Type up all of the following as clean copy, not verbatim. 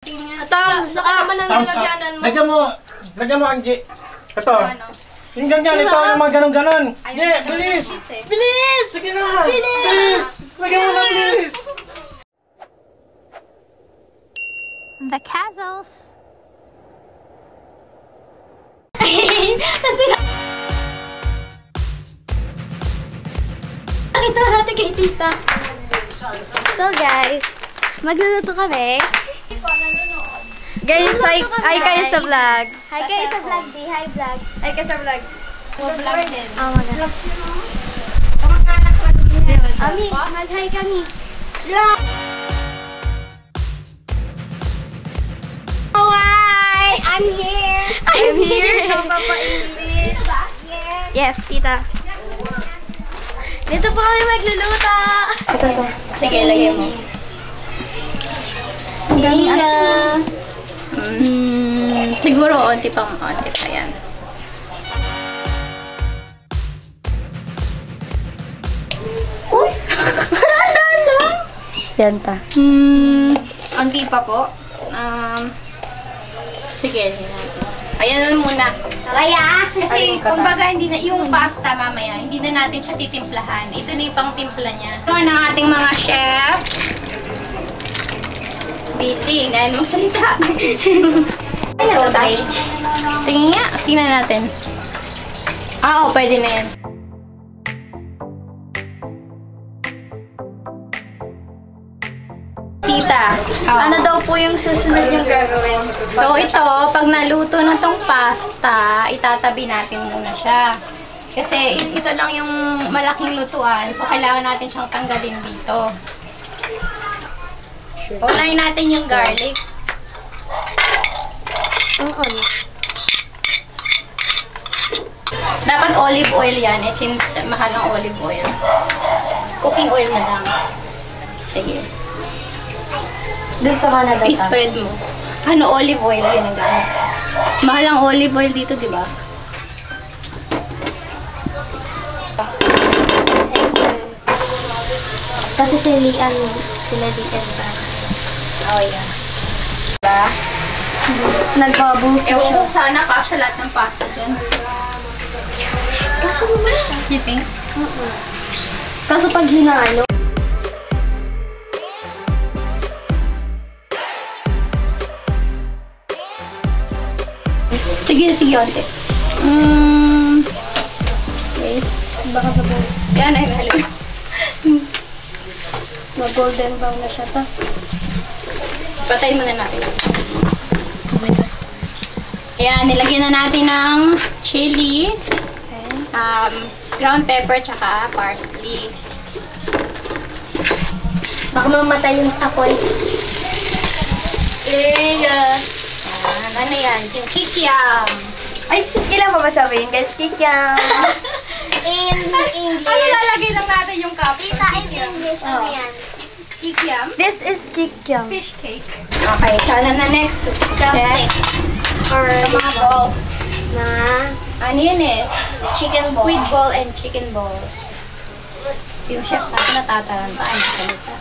Ito, saka naman ang nilagyanan mo. Lagyan mo, Angie. Ito. Yung ganyan, ito yung mga ganon-ganon. Yeah, bilis! Bilis! Sige na! Bilis! Lagyan mo na, bilis! The Castles. Nakita natin kay tita. So guys, magluluto kami. Guys, hi kayo sa vlog. Hi kayo sa vlog, di. Hi vlog. Hi kayo sa vlog. Vlog din. Oh, mga. Ami, mag-hi kami. Vlog! Oh, hi! I'm here! I'm here! Papa-English. Yes, tita. Dito po kami magluluto. Ito. Sige, lagay mo. Iya. Siguro onti pa yan. Yan ta. Onti pa po. Sige. Ayan muna. Raya! Kasi, kumbaga, hindi na, yung pasta mamaya, hindi na natin siya titimplahan. Ito na yung pang timpla niya. Ito ng ating mga chef. Busy, dahil magsalita. So, rage. Sige nga, tingnan natin. Oo, pwede na yan. Tita, ano daw po yung susunod yung gagawin? So, ito, pag naluto na tong pasta, itatabi natin muna siya. Kasi, ito lang yung malaking lutuan. So, kailangan natin siyang tanggalin dito. Unahin natin yung garlic. Dapat olive oil yan since mahal ang olive oil. Cooking oil na lang. Sige. Gusto ka na ba? I-spread mo. Ano, olive oil ginagamit. Mahal ang olive oil dito, di ba? Kasi sila lian ba? Oh, yeah. Diba? Nagbabuso Ewan siya. ko sana kasya lahat ng pasta dyan. Kaso naman. You think? Kaso pag hinalo. Sige, onti. Wait. Baka sabay. Yan ay mahal. Mag-golden brown na siya ta. Patayin muna natin. Ayan, nilagyan na natin ng chili, ground pepper, tsaka parsley. Baka mamatay yung apoy. Ano yan? Yung kikiam. Ay, kailan pa ba sabihin guys? Kikiam. In English. Ano lalagay lang natin yung cup? Tita, in English. Ano yan? Kikiam. This is kikiam. Fish cake. Okay, sana na next. Chopsticks. Or Mga balls. na Ano yun eh? chicken ball. Squid ball and chicken ball. Yung chef natin natataranta. Ay, nasalita.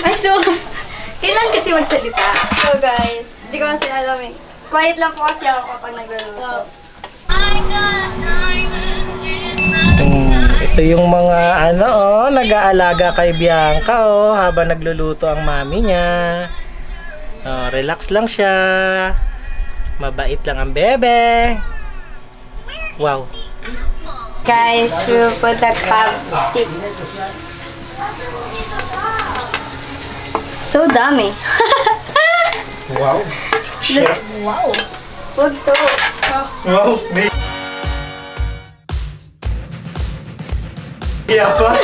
Ay, so, kailan kasi magsalita? So guys, hindi ko kasi alam eh. Quiet lang po kasi ako kapag nagluluto. Ito yung mga nag-aalaga kay Bianca habang nagluluto ang mami niya. Relax lang siya. Mabait lang ang bebe. Wow. Guys, we'll put the crab stick. So dami. Wow. Chef. Wow. Huwag to. Wow. Iya pa.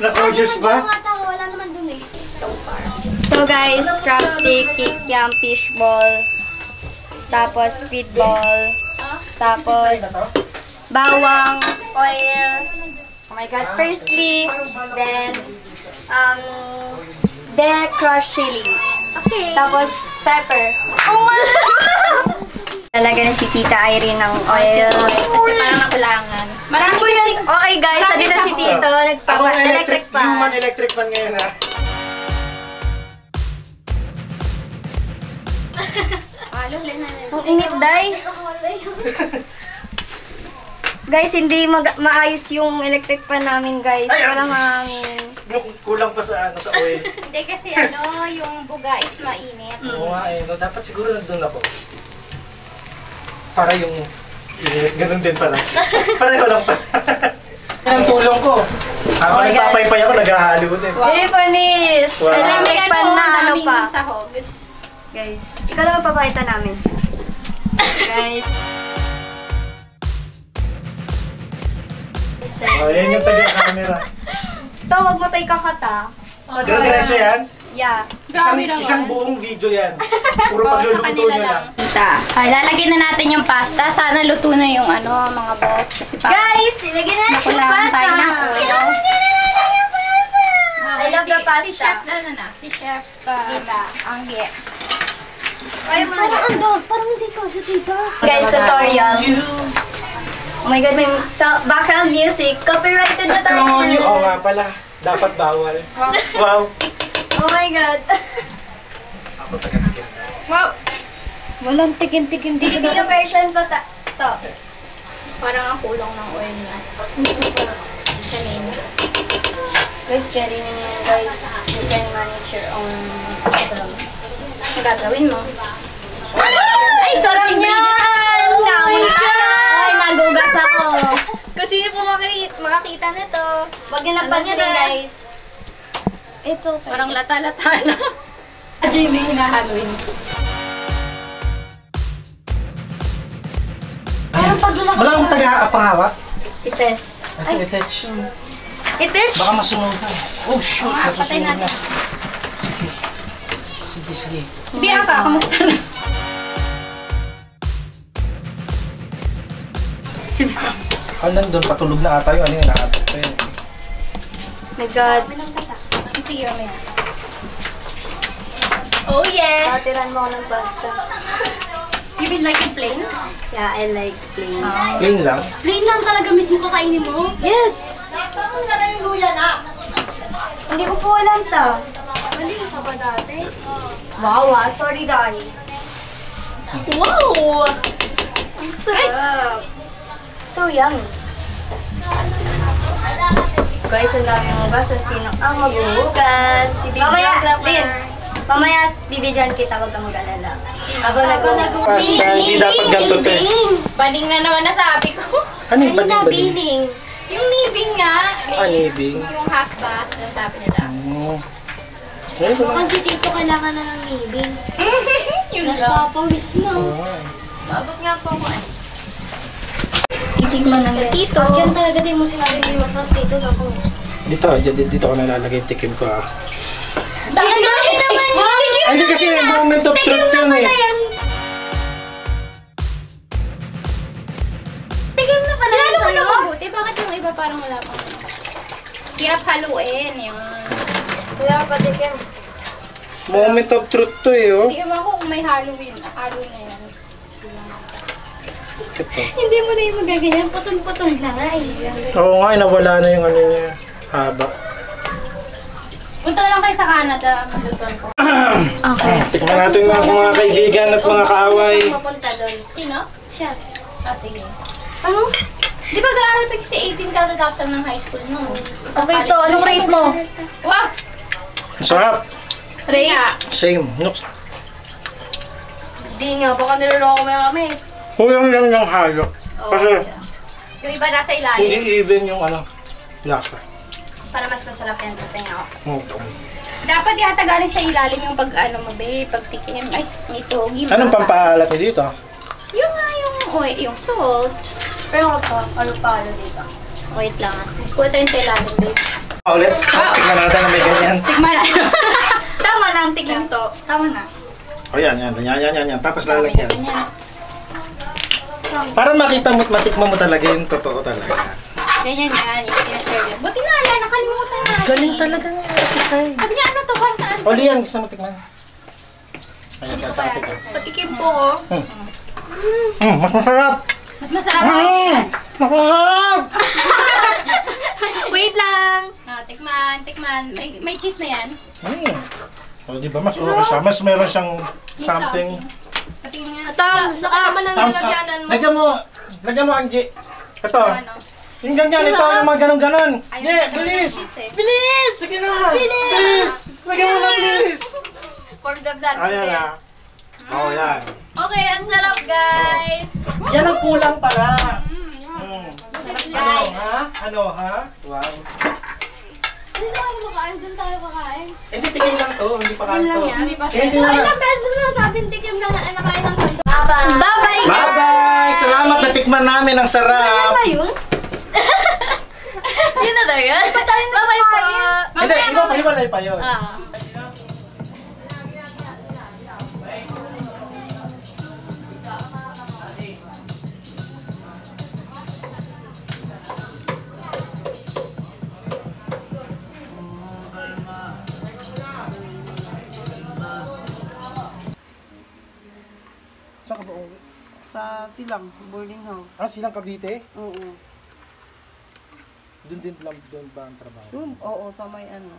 Na-conscious pa. Wala naman dun eh. So guys, crab stick, kikiam, fish ball, tapos squid ball, tapos bawang, oil, oh my god, parsley, then crushed chili. Okay. Tapos pepper. Oh, talaga na si Tita Irene ng oil. Kasi parang nakulangan. Marami Ano kasi. Okay guys, andito si Tito, nagpapa-electric pan. Human electric pan ngayon ha. Halo, na. Ang init, day. Guys, hindi maayos yung electric pan namin, guys. Walang hangin. Kulang pa sa sa oil. Hindi kasi yung buga is mainit. Oo nga eh. No, dapat siguro nandun ako. Para yung init. Ganun din pala. Pareho lang pala. Yan ang tulong ko. Habang nagpapaypay ako, naghahalo din. Hey, panis! Wow. Electric pan na ano daming pa. sahog. Guys, ikaw lang papakita namin. Guys. Oh, yan yung taga-camera. Ito, wag mo tayo kakata. Diretso yan? Yeah. Grabe naman. Isang buong video yan. Puro Sa pagluluto kanila nyo lang. Ay, lalagyan na natin yung pasta. Sana luto na yung mga boss. Kasi Guys, ilagyan natin yung nakulangan pasta. tayo ng ulo. I love the pasta. Si Chef, si Chef, Angge. Ay, parang andun. Parang hindi ko siya dito. Guys, tutorial. Oh my God, may background music. Copyrighted na tayo. Oo nga pala. Dapat bawal. Wow. Oh my God. Ako taga-tikim. Wow! Walang tikim-tikim. Filipino version to. Parang ang kulong ng oil na. Kanina. Guys, carry nyo yan, guys. You can manage your own problem. Ang gagawin mo? Ay, sarap niyan! Ay, nagugas ako. Kung sino po makakita nito, wag nyo nang pansinin, guys. It's okay. Parang lata-lata na. Adyo yung may hinahaluin. Parang paglulak Wala akong taga-apangawak. Ites. Ay, itech. Ites? Baka masunog na. Oh, shoot. Patay Nasusunog na. natin. Sige. Si Bianca, kamusta na? Nandun, patulog na ata yung hinahabot ko yun. My God. Sige, may. Oh yeah! Tatiran mo ako ng pasta. You mean like in plain? Yeah, I like plain. Plain lang. Plain lang talaga mismo kakainin mo? Yes! Saan mo nilagay yung luya na? Hindi ko po alam to. Mali ka ba dati? Wow, sorry dahil. Wow! Ang sarap. So yummy. Guys, ang daming hugas. Sino ang maghuhugas? Si Big Lin. Mamaya, bibidyan kita ko kang mag-alala. Ako nag-hugas. Pasta, hindi dapat ganito to eh. Baning na naman nasabi ko. Ano yung baling-baling? Yung nibing nga. Nibing. Yung half bath, sabi nila. Oo. Ngayon ko lang. Si Tito kailangan na ng nibing. Yun lang. Nagpapawis na. Babot nga po ako eh. Itigman ng Tito. Yan talaga din mo sinabi hindi masarap Tito. Dito ko nalalagay yung tikim ko ah. Dahil naman Ay, hindi kasi moment of truth yun eh. Tigim na pala yan Lalo mo sa'yo. na mabuti. Bakit yung iba parang wala pang hirap haluin yun. Kaya pa tigim. Moment of truth to eh oh. Tingnan mo ako kung may Halloween. Halo na yan. Ito. Hindi mo na yung magaganyan. Putol-putol na eh. Oo nga, nawala na yung ano niya. Haba. Punta na lang kayo sa Canada. Malutuan ko. Okay. Tikman natin mga kaibigan at mga kaaway. Sino mapunta doon? Sino? Siya. Ah, sige. Ano? Di ba gaaral pa kasi 18 kakadapsan ng high school no? Okay to. Anong rate mo? Wow! Sarap. Rhea! Same. Nooks. Di nga. Baka niloloko mo na kami. Kulang lang yung halo. Kasi Yung iba nasa ilalim. hindi even yung ano, lasa. Para mas masarap yan. Tapos ako. Dapat yata galing sa ilalim yung pag ano mo be, pagtikim. Ay, may togi. Anong pampaalat niyo dito? Yung nga yung salt. Pero ako ano pa dito? Wait lang. Kuha tayo sa ilalim babe. Ulit? Tignan natin na may ganyan. Tikman na. Tama lang. Tignan to. Tama na. O yan. Tapos lalagyan. Ganyan. Para makita mo at matikman mo talaga yung totoo talaga. Ganyan yan, yung sinaserve. Buti na ala, nakalimutan na. Galing talaga nga. Kisay. Sabi niya, ano to? Para saan? Oli yan, gusto mo tikman? Ayan, tatapit ko. Patikim po ko. Mas masarap! Mas masarap ako. Masarap! Wait lang. Ah, tikman. May cheese na yan. O, di ba? Mas okay siya. Mas meron siyang something. Patingin nga. Ito, saka man ang Thumbs up. nilagyanan mo. Lagyan mo, Angie. Ito. Ano? Yung ganyan, ito yung mga ganon-ganon. Ayaw Yeah, ko bilis. eh. Bilis! Sige na. Bilis. Lagyan mo na, bilis. For the vlog Ayan today. na. Oh, yan. Okay, ang sarap guys! Yan ang kulang pala. Sarap Ano, guys! ha? Ano, ha? Wow. Hindi tayo kakain, dyan tayo kakain. Hindi, tikim lang to. Hindi pa kain Tikim lang to. yan? Hindi pa Eh, hindi So, na. ilang beses mo nasabing tikim lang na nakain ng kondo. Bye-bye! Bye-bye guys! Bye-bye! Salamat na tikman namin. Ang sarap. Ano yun? Yun na daw yun? Bye-bye po! Hindi, iba pa, hiwalay pa yun. Saan ka ba uwi? Sa Silang, boarding house. Ah, silang Cavite? Oo. Doon din lang doon ba ang trabaho? Doon, oo, sa may ano.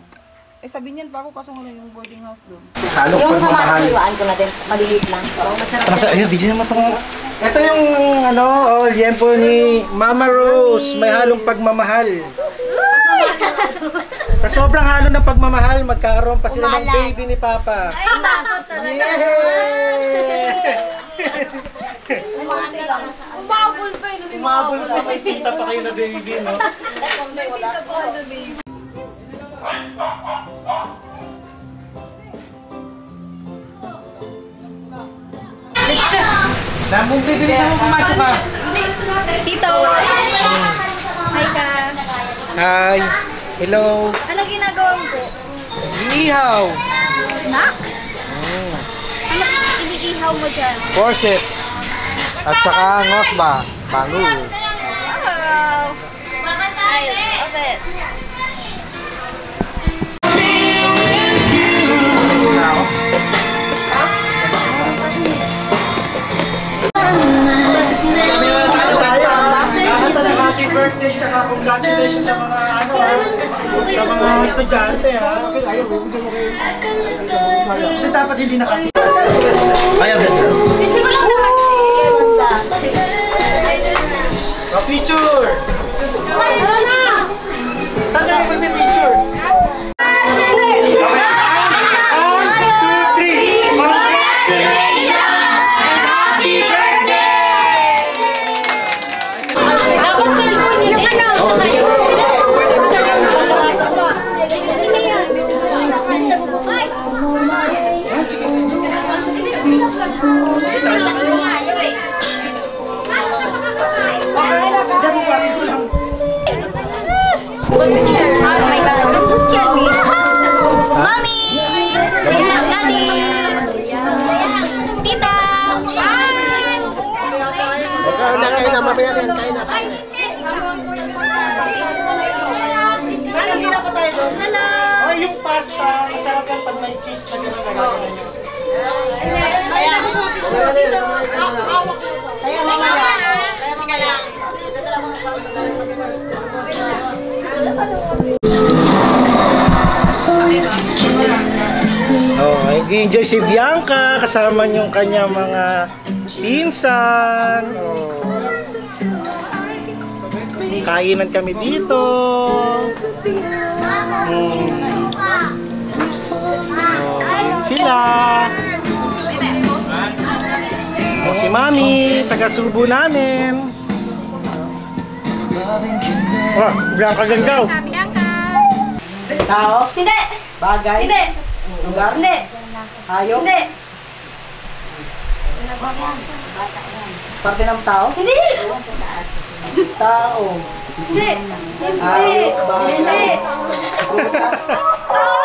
Eh, sabi niyan pa ako kaso nga yung boarding house doon. Halong pagmamahal. ko na din, maliliit lang. Pero masarap. Masa, ayun, di naman itong... Ito yung ano, oh, yempo ni Mama Rose. May halong pagmamahal. Sa sobrang halo ng pagmamahal, magkakaroon pa sila ng baby ni Papa. Ay, takot talaga. Umabol pa yun. Umabol pa, may tita pa kayo na baby, no? Damong bibilisan mo pumasok ka. Tito! Hi ka! Hi. Hello. Ano ginagawa mo po? Ihaw. Nax? Ano iniihaw mo dyan? Porset. At saka ngosba. Bango. Wow! I love it! Happy birthday tsaka congratulations sa mga ano sa mga estudyante ha. Hindi dapat hindi nakapit. Ayaw din. Picture! Saan tayo magpipicture? 1, 2, 3! Congratulations! And happy birthday! Dapat cellphone yun eh! Oh my God! Mommy! Daddy! Tita! Kain na, mamaya na yan, kain na. Hello! Ay, yung pasta, masarap yan pag may cheese na ginagawa nyo. Dito! Oh, nag-enjoy si Bianca kasama yung kanya mga pinsan. Oh. Kainan kami dito. Oh, yun sila. Oh, si Mami, taga-Subo namin. Oh, Bianca ganda. Tao? Hindi! Bagay? Hindi! Lugar? Hindi! Hayop? Hindi! Parte ng tao? Hindi! Tao. Hindi! Hayop, bagay. Hindi! Prutas? Oo!